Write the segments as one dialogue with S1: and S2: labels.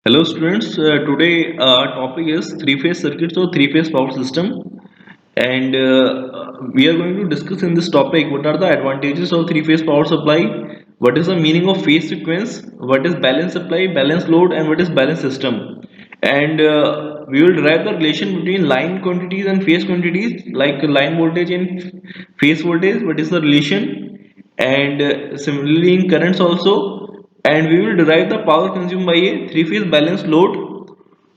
S1: Hello students, today topic is three-phase circuits or three-phase power system, and we are going to discuss in this topic what are the advantages of three-phase power supply, what is the meaning of phase sequence, what is balance supply, balance load, and what is balance system. And we will derive the relation between line quantities and phase quantities, like line voltage and phase voltage, what is the relation, and similarly in currents also, and we will derive the power consumed by a three-phase balance load,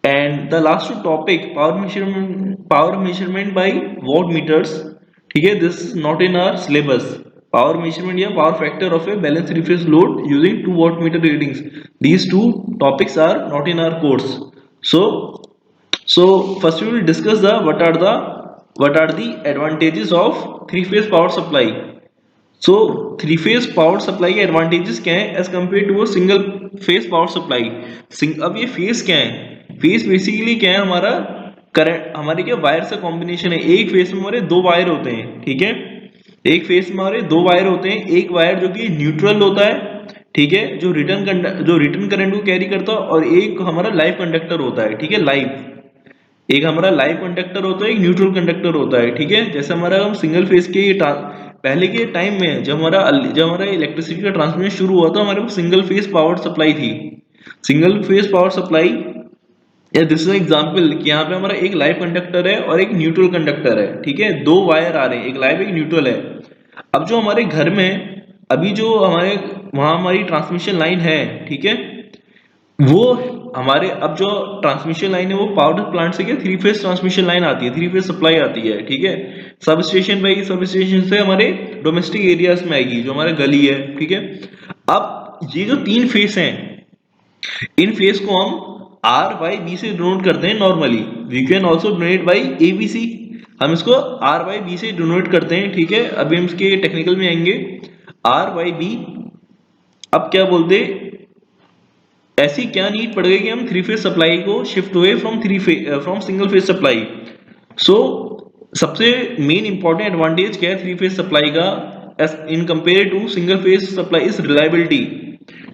S1: and the last two topic power measurement by watt meters. ठीक है, this is not in our syllabus. Power measurement या power factor of a balanced three-phase load using 2 watt meter readings, these two topics are not in our course. So first we will discuss the what are the advantages of three-phase power supply. So three phase power supply के advantages क्या है as compare to single phase power supply. अब ये phase क्या है, phase basically क्या है, हमारा करंट, हमारे क्या वायर से कॉम्बिनेशन है। एक फेज में हमारे दो वायर होते हैं, ठीक है, एक फेज में हमारे दो वायर होते हैं, एक वायर जो कि न्यूट्रल होता है, ठीक है, जो रिटर्न करंट को कैरी करता है, और एक हमारा लाइव कंडक्टर होता है, ठीक है, लाइव, एक हमारा लाइव कंडक्टर होता है, एक न्यूट्रल कंडक्टर होता है, ठीक है। जैसे हमारा हम सिंगल फेज के पहले के टाइम में जब हमारा इलेक्ट्रिसिटी का ट्रांसमिशन शुरू हुआ था, हमारे पास सिंगल फेज पावर सप्लाई थी। सिंगल फेज पावर सप्लाई या दिस इज एग्जांपल कि यहाँ पे हमारा एक लाइव कंडक्टर है और एक न्यूट्रल कंडक्टर है, ठीक है, दो वायर आ रहे हैं, एक लाइव एक न्यूट्रल है। अब जो हमारे घर में अभी जो हमारे वहां हमारी ट्रांसमिशन लाइन है, ठीक है, वो हमारे अब जो ट्रांसमिशन लाइन है वो पावर प्लांट से क्या थ्री फेज ट्रांसमिशन लाइन आती है, थ्री फेज सप्लाई आती है, ठीक है, sub station by sub station से हमारे डोमेस्टिक एरियाज में आएगी, जो हमारा गली है, ठीक है। अब ये जो तीन फेज हैं, इन फेज को हम आर बाई बी से डिनोट करते हैं normally. We can also denote by A B C, हम इसको आर बाई बी से डिनोट करते हैं, ठीक है। अभी हम इसके टेक्निकल में आएंगे, आर बाई बी। अब क्या बोलते, ऐसी क्या नीड पड़ गई कि हम थ्री फेज सप्लाई को शिफ्ट हुए फ्रॉम सिंगल फेज सप्लाई। सो सबसे मेन इंपॉर्टेंट एडवांटेज क्या है थ्री फेज सप्लाई का in compare to single phase supply is reliability,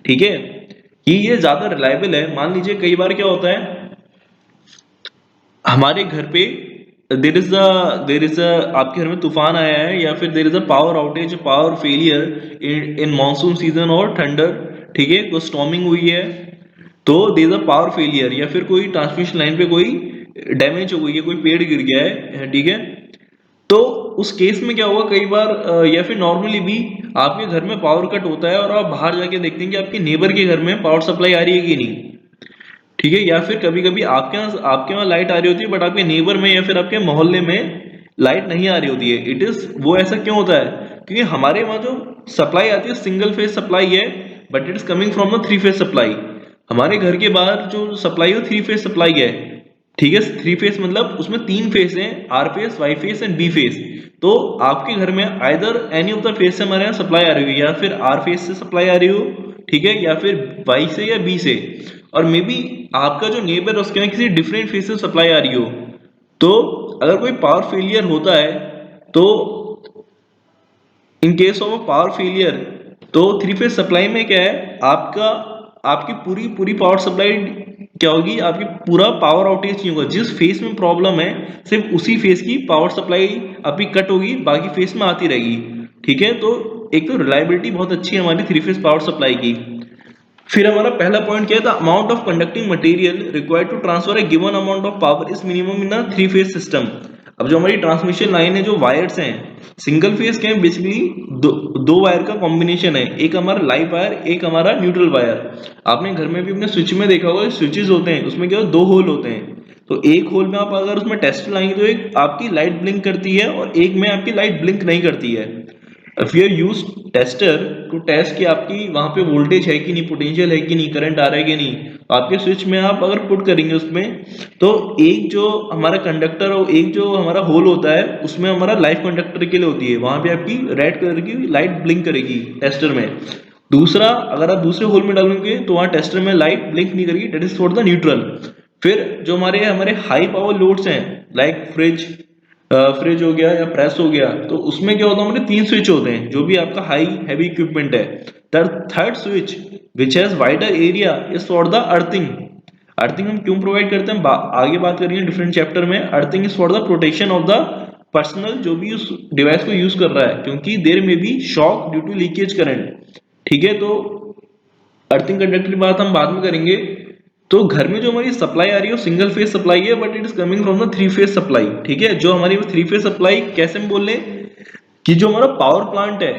S1: ठीक है, कि ये ज्यादा रिलायबल है। मान लीजिए कई बार क्या होता है हमारे घर पे देर इज अ आपके घर में तूफान आया है, या फिर there is a power outage, power failure in monsoon season और ठंडर, ठीक है, तो स्टॉर्मिंग हुई है, तो there is a power failure, या फिर कोई ट्रांसमिशन लाइन पे कोई डैमेज हो गई है, कोई पेड़ गिर गया है, ठीक है। तो उस केस में क्या होगा, कई बार या फिर नॉर्मली भी आपके घर में पावर कट होता है और आप बाहर जाके देखते हैं कि आपके नेबर के घर में पावर सप्लाई आ रही है कि नहीं, ठीक है, या फिर कभी कभी आपके वहां लाइट आ रही होती है बट आपके नेबर में या फिर आपके मोहल्ले में लाइट नहीं आ रही होती है। इट इज वो ऐसा क्यों होता है, क्योंकि हमारे वहां जो सप्लाई आती है सिंगल फेज सप्लाई है, but it is coming from the three phase supply. हमारे घर के बाहर जो सप्लाई है थ्री फेज सप्लाई है, ठीक है, थ्री फेज मतलब उसमें तीन फेज हैं, R phase, Y phase and B phase. तो आपके घर में either any of the phase से हमारे यहाँ सप्लाई आ रही हो, या फिर आर फेज से सप्लाई आ रही हो, ठीक है, या फिर वाई से या बी से, और मे बी आपका जो नेबर है उसके यहाँ किसी डिफरेंट फेज से सप्लाई आ रही हो। तो अगर कोई पावर फेलियर होता है, तो in case of a power failure, तो थ्री फेज सप्लाई में क्या है, आपकी पूरी पूरी पावर सप्लाई क्या होगी, आपकी पूरा पावर आउटेज नहीं होगा। जिस फेज में प्रॉब्लम है सिर्फ उसी फेज की पावर सप्लाई आपकी कट होगी, बाकी फेज में आती रहेगी, ठीक है। तो एक तो रिलायबिलिटी बहुत अच्छी है हमारी थ्री फेज पावर सप्लाई की। फिर हमारा पहला पॉइंट क्या था, amount of conducting material required to transfer a given amount of power is minimum in a three phase system. अब जो हमारी ट्रांसमिशन लाइन है, जो वायर्स हैं, सिंगल फेज के हैं बेसिकली, दो वायर का कॉम्बिनेशन है, एक हमारा लाइव वायर, एक हमारा न्यूट्रल वायर। आपने घर में भी अपने स्विच में देखा होगा, स्विचेस होते हैं उसमें क्या दो होल होते हैं, तो एक होल में आप अगर उसमें टेस्ट लाएंगे तो एक आपकी लाइट ब्लिंक करती है और एक में आपकी लाइट ब्लिंक नहीं करती है। if you use tester to test कि आपकी वहां पे वोल्टेज है कि नहीं, पोटेंशियल है कि नहीं, करंट आ रहा है कि नहीं, तो आपके स्विच में आप अगर पुट करेंगे उसमें, तो एक जो हमारा कंडक्टर और एक जो हमारा होल होता है उसमें हमारा लाइफ कंडक्टर के लिए होती है, वहां पे आपकी रेड कलर की लाइट ब्लिंक करेगी टेस्टर में। दूसरा, अगर आप दूसरे होल में डालोगे तो वहां टेस्टर में लाइट ब्लिंक नहीं करेगी, that is for the neutral. फिर जो हमारे हमारे हाई पावर लोड्स हैं, लाइक फ्रिज हो गया या प्रेस हो गया, तो उसमें क्या होता है, हमारे तीन स्विच होते हैं, जो भी आपका हाई हैवी इक्विपमेंट है। Third switch which has wider area is for the earthing. Earthing हम क्यों प्रोवाइड करते हैं, आगे बात करेंगे डिफरेंट चैप्टर में। Earthing is for the protection of the personal जो भी उस डिवाइस को यूज कर रहा है, क्योंकि there may be shock due to leakage current. ठीक है, तो अर्थिंग कंडक्टर की बात हम बाद में करेंगे। तो घर में जो हमारी सप्लाई आ रही है वो सिंगल फेज सप्लाई है, but it is coming from the three phase supply. ठीक है, जो हमारी थ्री फेज सप्लाई कैसे हम बोल रहे हैं कि जो हमारा पावर प्लांट है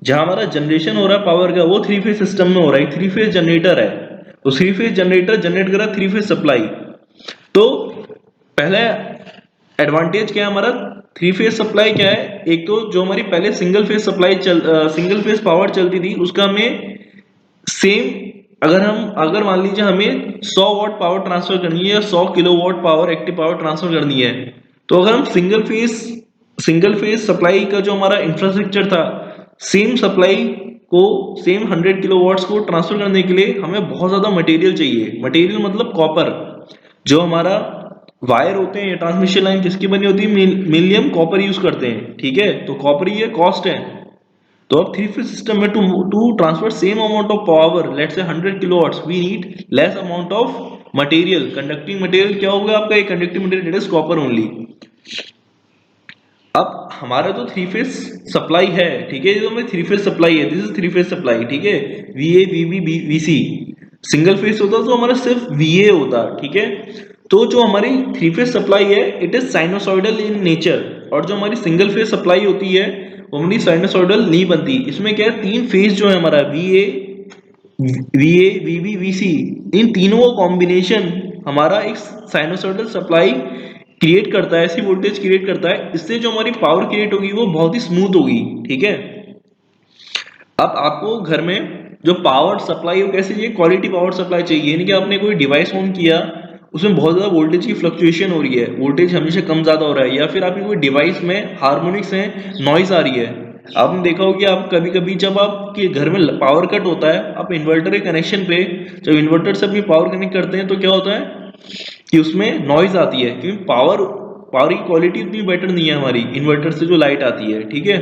S1: जहां हमारा जनरेशन हो रहा है पावर का, वो थ्री फेज सिस्टम में हो रहा है, थ्री फेज जनरेटर है। तो थ्री फेज जनरेटर जनरेट कर रहा है थ्री फेज सप्लाई। तो पहले एडवांटेज क्या है हमारा, थ्री फेज सप्लाई क्या है, एक तो जो हमारी पहले single phase supply single phase power चलती थी उसका हमें सेम, अगर मान लीजिए हमें 100 वॉट पावर ट्रांसफर करनी है या 100 kilowatt power active power transfer करनी है, तो अगर हम सिंगल फेज सप्लाई का जो हमारा इंफ्रास्ट्रक्चर था, सेम सप्लाई को सेम 100 किलोवाट्स को ट्रांसफर करने के लिए हमें बहुत ज्यादा मटेरियल चाहिए। मटेरियल मतलब कॉपर, जो हमारा वायर होते हैं, ट्रांसमिशन लाइन किसकी बनी होती है, मेनली हम कॉपर यूज करते हैं। ठीक है, तो कॉपर ही है, कॉस्ट है। तो अब थ्री फेज सिस्टम में to transfer same amount of power, let's say 100 kilowatts, we need less amount of material. Conducting material क्या होगा आपका, एक conducting material it is copper only. अब हमारा जो थ्री फेज सप्लाई है, ठीक है, जो हमें थ्री फेज सप्लाई है, this is three phase supply. ठीक है, वीए वीबी वीसी। सिंगल फेज होता तो हमारा सिर्फ वीए होता। ठीक है, तो जो हमारी थ्री फेज सप्लाई है it is sinusoidal in nature, और जो हमारी सिंगल फेज सप्लाई होती है वो हमारी साइनोसॉइडल नहीं बनती। इसमें क्या है, तीन फेज जो है हमारा वीए वीए वीबी वीसी, इन तीनों का कॉम्बिनेशन हमारा एक साइनोसॉइडल सप्लाई क्रिएट करता है, ऐसी वोल्टेज क्रिएट करता है, इससे जो हमारी पावर क्रिएट होगी वो बहुत ही स्मूथ होगी। ठीक है, अब आपको घर में जो पावर सप्लाई हो कैसे चाहिए, क्वालिटी पावर सप्लाई चाहिए, यानी कि आपने कोई डिवाइस ऑन किया उसमें बहुत ज्यादा वोल्टेज की फ्लक्चुएशन हो रही है, वोल्टेज हमेशा कम ज्यादा हो रहा है, या फिर आपकी कोई डिवाइस में हार्मोनिक्स है, नॉइज आ रही है। आपने देखा हो कि आप कभी कभी जब आपके घर में पावर कट होता है, आप इन्वर्टर के कनेक्शन पे जब इन्वर्टर से अपनी पावर कनेक्ट करते हैं तो क्या होता है कि उसमें नॉइज आती है, क्योंकि पावर की क्वालिटी उतनी बेटर नहीं है हमारी इन्वर्टर से जो लाइट आती है। ठीक है,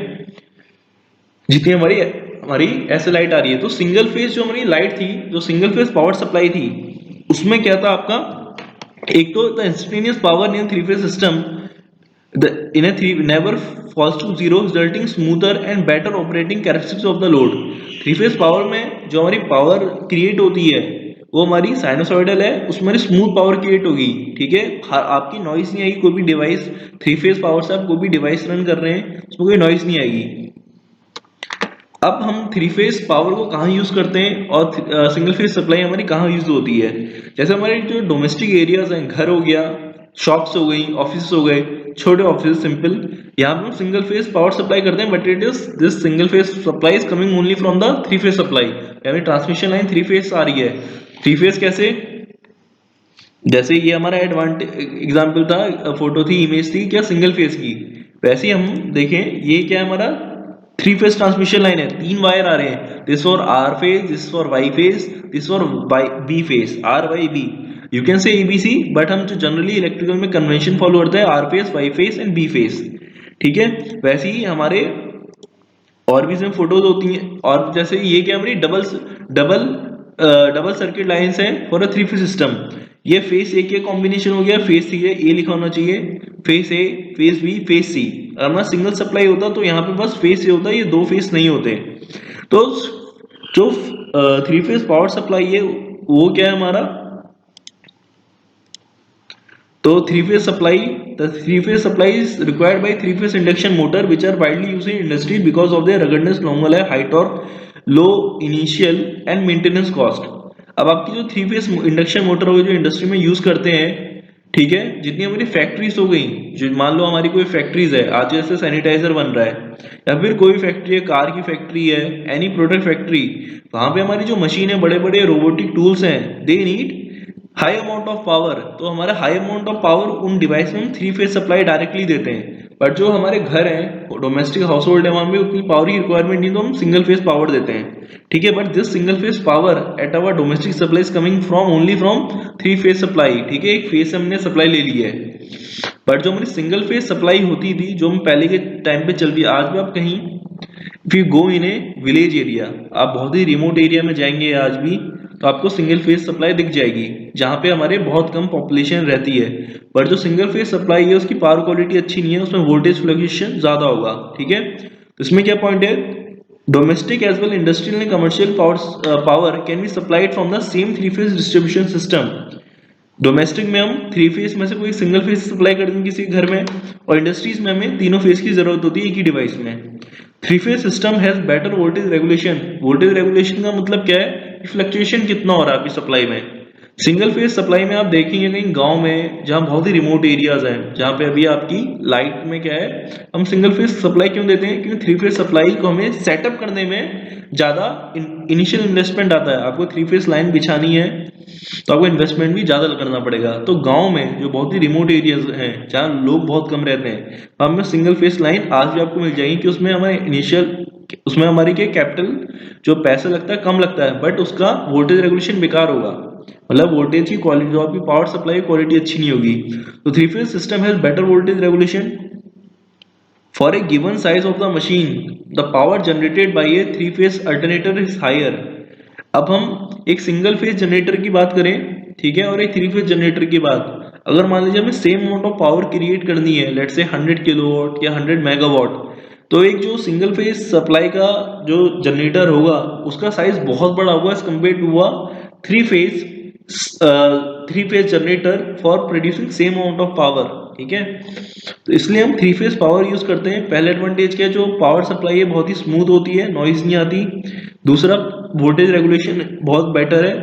S1: जितनी हमारी हमारी ऐसे लाइट आ रही है। तो सिंगल फेज जो हमारी लाइट थी, जो सिंगल फेज पावर सप्लाई थी, उसमें क्या था आपका, एक तो the instantaneous power in three phase system in a three never falls to zero, resulting smoother and better operating characteristics of the load। Three phase power में जो हमारी पावर क्रिएट होती है वो हमारी साइनोसॉइडल है, उसमें हमारी स्मूथ पावर क्रिएट होगी। ठीक है, आपकी नॉइस नहीं आएगी, कोई भी डिवाइस थ्री फेज पावर से आप कोई भी डिवाइस रन कर रहे हैं उसमें कोई नॉइस नहीं आएगी। अब हम थ्री फेज पावर को कहाँ यूज करते हैं और सिंगल फेज सप्लाई हमारी कहाँ यूज होती है। जैसे हमारे जो डोमेस्टिक एरियाज हैं, घर हो गया, शॉप्स हो गई, ऑफिस हो गए, छोटे ऑफिस सिंपल, यहाँ पे हम सिंगल फेज पावर सप्लाई करते हैं, but it is this single phase supply is coming only from the three phase supply. यानी ट्रांसमिशन लाइन थ्री फेज आ रही है। थ्री फेज कैसे, जैसे ये हमारा एडवांटेज एग्जांपल था, फोटो थी, इमेज थी क्या सिंगल फेज की, वैसे ही हम देखें ये क्या है हमारा थ्री फेज ट्रांसमिशन लाइन है, तीन वायर आ रहे हैं, this for R phase, this for Y phase, this for B phase, R Y B, you can say A B C, but हम जो जनरली इलेक्ट्रिकल में कन्वेंशन फॉलो करते हैं R phase, Y phase and B phase. ठीक है, वैसे ही हमारे और भी इसमें फोटोज होती हैं। और जैसे ये क्या हमारी डबल डबल सर्किट लाइंस हैं for a three phase system. ये फेस ए के कॉम्बिनेशन हो गया, फेस सी है, ए लिखा होना चाहिए, फेस ए, फेस बी, फेस सी। अगर हमारा सिंगल सप्लाई होता तो यहाँ पे बस फेस ए होता, ये दो फेस नहीं होते। तो जो थ्री फेज पावर सप्लाई है वो क्या है हमारा, तो three phase supply, the three phase supply is required by three phase induction motor which are widely used in industry because of their ruggedness, long high torque, low initial and maintenance cost। अब आपकी जो three phase induction motor हो जो industry में use करते हैं, ठीक है, जितनी हमारी फैक्ट्रीज हो गई, जो मान लो हमारी कोई फैक्ट्रीज है, आज जैसे सैनिटाइजर बन रहा है, या फिर कोई फैक्ट्री है, कार की फैक्ट्री है, एनी प्रोडक्ट फैक्ट्री, वहां पे हमारी जो मशीन है, बड़े बड़े रोबोटिक टूल्स हैं, they need high amount of power. तो हमारे हाई अमाउंट ऑफ पावर उन डिवाइस में हम थ्री फेज सप्लाई डायरेक्टली देते हैं, बट जो हमारे घर हैं, डोमेस्टिक हाउस होल्ड है, वहां में उतनी पावर की रिक्वायरमेंट नहीं, तो हम सिंगल फेज पावर देते हैं। ठीक है, but this single phase power at our domestic supply is coming from only from three phase supply. ठीक है, एक फेज से हमने सप्लाई ले ली है, बट जो हमारी सिंगल फेज सप्लाई होती थी, जो हम पहले के टाइम पे चलती, आज भी आप कहीं if you go in A village area, आप बहुत ही रिमोट एरिया में जाएंगे आज भी, तो आपको सिंगल फेज सप्लाई दिख जाएगी जहाँ पे हमारे बहुत कम पॉपुलेशन रहती है। पर जो सिंगल फेज सप्लाई है उसकी पावर क्वालिटी अच्छी नहीं है, उसमें वोल्टेज फ्लक्चुएशन ज्यादा होगा। ठीक है, तो इसमें क्या पॉइंट है, domestic as well industrial and commercial power can be supplied from the same three phase distribution system. Domestic में हम थ्री फेज में से कोई सिंगल फेज सप्लाई कर देंगे किसी घर में, और इंडस्ट्रीज में हमें तीनों फेज की जरूरत होती है एक ही डिवाइस में। Three phase system has better voltage regulation. Voltage regulation का मतलब क्या है, फ्लक्चुएशन कितना हो रहा है आपकी सप्लाई में। सिंगल फेज सप्लाई में आप देखेंगे कहीं गांव में जहां बहुत ही रिमोट एरियाज हैं, जहां पे अभी आपकी लाइट में क्या है, हम सिंगल फेज सप्लाई क्यों देते हैं, क्योंकि थ्री फेज सप्लाई को हमें सेटअप करने में ज्यादा इनिशियल इन्वेस्टमेंट आता है। आपको थ्री फेज लाइन बिछानी है तो आपको इन्वेस्टमेंट भी ज्यादा करना पड़ेगा। तो गांव में जो बहुत ही रिमोट एरियाज हैं जहाँ लोग बहुत कम रहते हैं, हमें सिंगल फेज लाइन आज भी आपको मिल जाएगी कि उसमें हमारे इनिशियल, उसमें हमारी क्या कैपिटल जो पैसा लगता है कम लगता है, बट उसका वोल्टेज रेगुलेशन बेकार होगा। मतलब वोल्टेज की क्वालिटी, जो आपकी पावर सप्लाई क्वालिटी अच्छी नहीं होगी। तो three phase system has better voltage regulation for a given size of the machine, the power generated by a three phase alternator is higher. अब हम एक सिंगल फेज जनरेटर की बात करें, ठीक है, और एक थ्री फेज जनरेटर की बात, अगर मान लीजिए हमें same amount of power create करनी है, लेट्स से 100 किलोवाट या 100 मेगावाट, तो एक जो सिंगल फेज सप्लाई का जो जनरेटर होगा उसका साइज बहुत बड़ा होगा as compare to a three phase generator for producing same amount of power. ठीक है, तो इसलिए हम थ्री फेज पावर यूज करते हैं। पहले एडवांटेज क्या है, जो पावर सप्लाई है बहुत ही स्मूथ होती है, नॉइज नहीं आती। दूसरा, वोल्टेज रेगुलेशन बहुत बेटर है,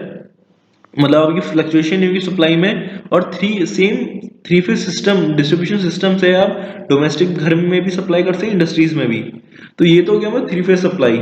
S1: मतलब आपकी फ्लक्चुएशन नहीं होगी सप्लाई में। और three phase system distribution system से आप डोमेस्टिक घर में भी सप्लाई कर सकते हैं, इंडस्ट्रीज में भी। तो ये तो हो गया हमारा थ्री फेज सप्लाई।